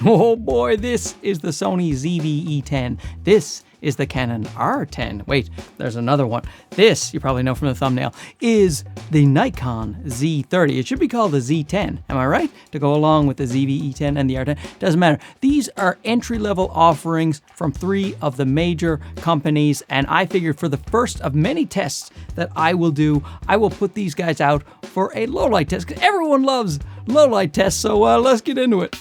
Oh boy, this is the Sony ZV-E10. This is the Canon R10. Wait, there's another one. This, you probably know from the thumbnail, is the Nikon Z30. It should be called the Z10, am I right? To go along with the ZV-E10 and the R10. Doesn't matter. These are entry-level offerings from 3 of the major companies, and I figured for the first of many tests that I will do, I will put these guys out for a low-light test, because everyone loves low-light tests, so let's get into it.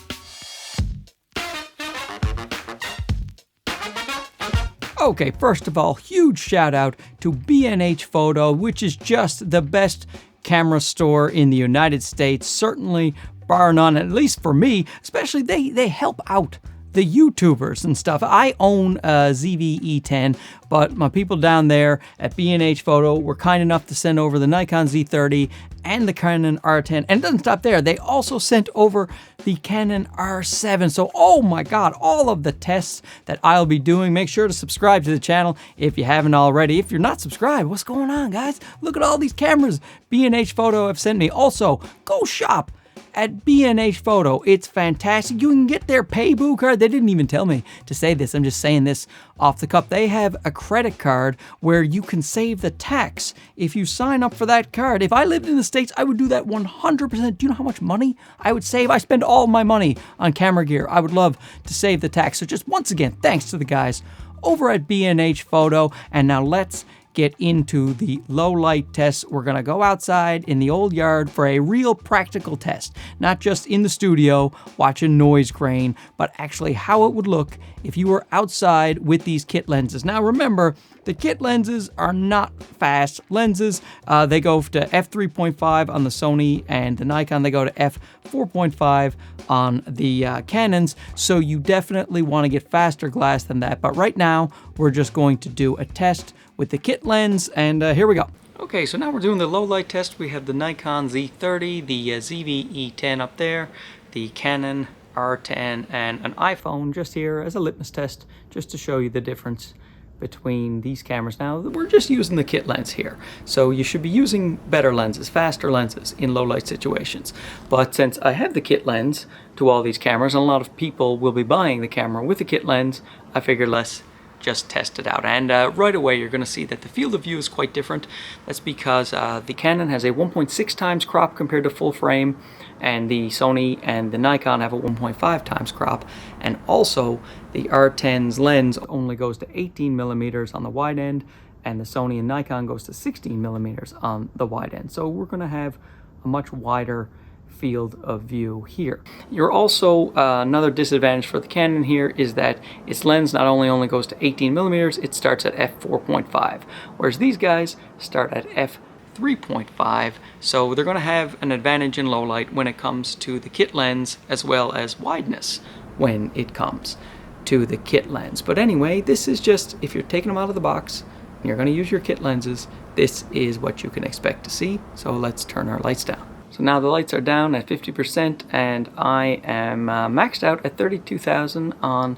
Okay, first of all, huge shout out to B&H Photo, which is just the best camera store in the United States, certainly bar none, at least for me. Especially they help out the YouTubers and stuff. I own a ZV-E10, but my people down there at B&H Photo were kind enough to send over the Nikon Z30 and the Canon R10. And it doesn't stop there. They also sent over the Canon R7. So, oh my God, all of the tests that I'll be doing. Make sure to subscribe to the channel if you haven't already. If you're not subscribed, what's going on, guys? Look at all these cameras B&H Photo have sent me. Also, go shop at B&H Photo. It's fantastic. You can get their Paybu card. They didn't even tell me to say this. I'm just saying this off the cuff. They have a credit card where you can save the tax if you sign up for that card. If I lived in the States, I would do that 100%. Do you know how much money I would save? I spend all my money on camera gear. I would love to save the tax. So just once again, thanks to the guys over at B&H Photo. And now let's get into the low light test. We're gonna go outside in the old yard for a real practical test, not just in the studio watching noise grain, but actually how it would look if you were outside with these kit lenses. Now remember, the kit lenses are not fast lenses. They go to f3.5 on the Sony and the Nikon. They go to f4.5 on the Canons. So you definitely want to get faster glass than that. But right now, we're just going to do a test with the kit lens, and here we go. Okay, so now we're doing the low light test. We have the Nikon Z30, the ZV-E10 up there, the Canon R10, and an iPhone just here as a litmus test, just to show you the difference between these cameras. Now, we're just using the kit lens here, so you should be using better lenses, faster lenses in low light situations. But since I have the kit lens to all these cameras, and a lot of people will be buying the camera with the kit lens, I figured let's just test it out. And right away you're going to see that the field of view is quite different. That's because the Canon has a 1.6 times crop compared to full frame, and the Sony and the Nikon have a 1.5 times crop. And also the R10's lens only goes to 18 millimeters on the wide end, and the Sony and Nikon goes to 16 millimeters on the wide end. So we're going to have a much wider field of view here. You're also another disadvantage for the Canon here is that its lens not only goes to 18 millimeters, it starts at f4.5, whereas these guys start at f3.5. So they're going to have an advantage in low light when it comes to the kit lens, as well as wideness when it comes to the kit lens. But anyway, this is just, if you're taking them out of the box and you're going to use your kit lenses, this is what you can expect to see. So let's turn our lights down. So now the lights are down at 50%, and I am maxed out at 32,000 on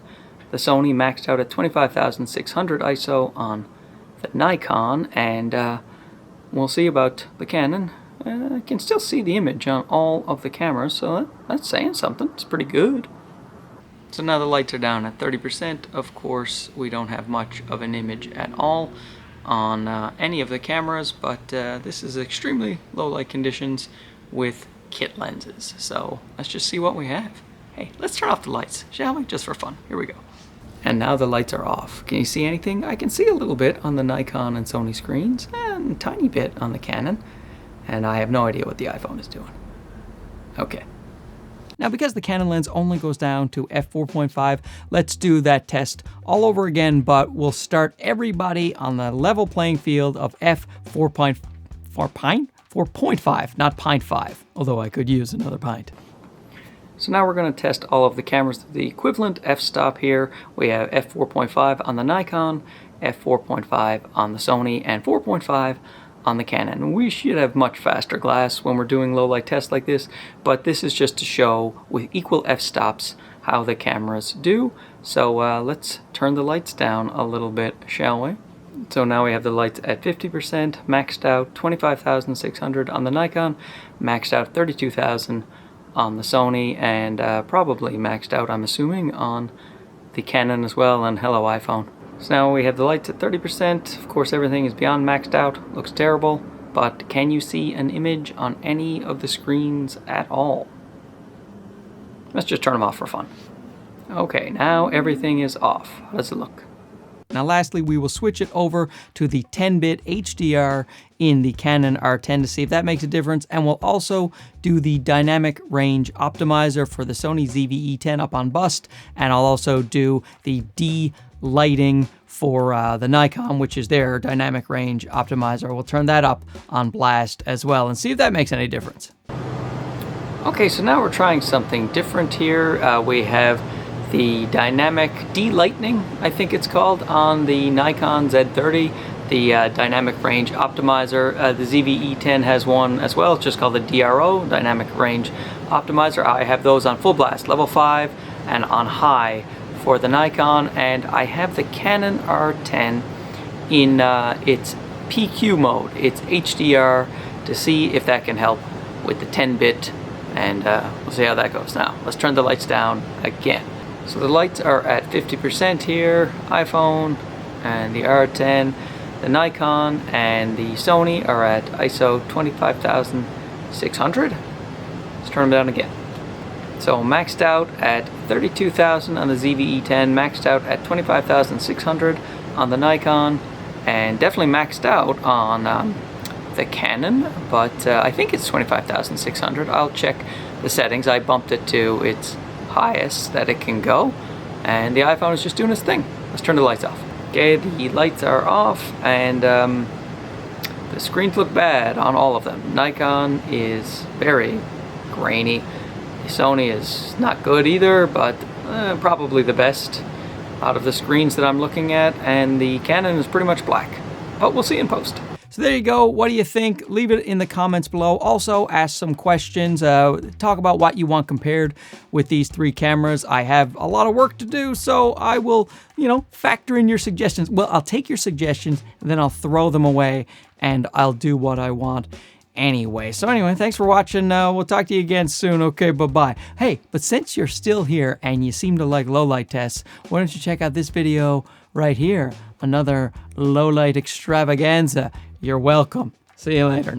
the Sony, maxed out at 25,600 ISO on the Nikon, and we'll see about the Canon. I can still see the image on all of the cameras, so that's saying something. It's pretty good. So now the lights are down at 30%. Of course, we don't have much of an image at all on any of the cameras, but this is extremely low light conditions with kit lenses. So let's just see what we have. Hey, let's turn off the lights, shall we? Just for fun. Here we go. And now the lights are off. Can you see anything? I can see a little bit on the Nikon and Sony screens, and a tiny bit on the Canon, and I have no idea what the iPhone is doing. Okay. Now, because the Canon lens only goes down to f4.5, let's do that test all over again, but we'll start everybody on the level playing field of f4.5, not 0.5, although I could use another pint. So now we're going to test all of the cameras. The equivalent f-stop here, we have f4.5 on the Nikon, f4.5 on the Sony, and 4.5 on the Canon. We should have much faster glass when we're doing low light tests like this, but this is just to show with equal f-stops how the cameras do. So let's turn the lights down a little bit, shall we? So now we have the lights at 50%, maxed out 25,600 on the Nikon, maxed out 32,000 on the Sony, and probably maxed out, I'm assuming, on the Canon as well, and hello iPhone. So now we have the lights at 30%. Of course, everything is beyond maxed out. Looks terrible, but can you see an image on any of the screens at all? Let's just turn them off for fun. Okay, now everything is off. How does it look? Now lastly, we will switch it over to the 10-bit HDR in the Canon R10 to see if that makes a difference, and we'll also do the dynamic range optimizer for the Sony ZV-E10 up on bust, and I'll also do the de-lighting for the Nikon, which is their dynamic range optimizer. We'll turn that up on blast as well and see if that makes any difference. Okay, so now we're trying something different here. We have the dynamic de-lightening, I think it's called, on the Nikon Z30, the dynamic range optimizer. The ZV-E10 has one as well. It's just called the DRO, dynamic range optimizer. I have those on full blast, level 5, and on high for the Nikon, and I have the Canon R10 in its PQ mode, its HDR, to see if that can help with the 10-bit, and we'll see how that goes. Now, let's turn the lights down again. So the lights are at 50% here, iPhone and the R10, the Nikon and the Sony are at ISO 25,600. Let's turn them down again. So maxed out at 32,000 on the ZV-E10, maxed out at 25,600 on the Nikon, and definitely maxed out on the Canon, but I think it's 25,600. I'll check the settings. I bumped it to its highest that it can go, and the iPhone is just doing its thing. Let's turn the lights off. Okay, the lights are off, and the screens look bad on all of them. Nikon is very grainy. The Sony is not good either, but probably the best out of the screens that I'm looking at, and the Canon is pretty much black, but we'll see in post. So there you go. What do you think? Leave it in the comments below. Also, ask some questions. Talk about what you want compared with these three cameras. I have a lot of work to do, so I will, factor in your suggestions. Well, I'll take your suggestions, and then I'll throw them away, and I'll do what I want anyway. So anyway, thanks for watching. We'll talk to you again soon. Okay, bye-bye. Hey, but since you're still here and you seem to like Lowlight Tests, why don't you check out this video right here? Another Lowlight extravaganza. You're welcome. See you later now.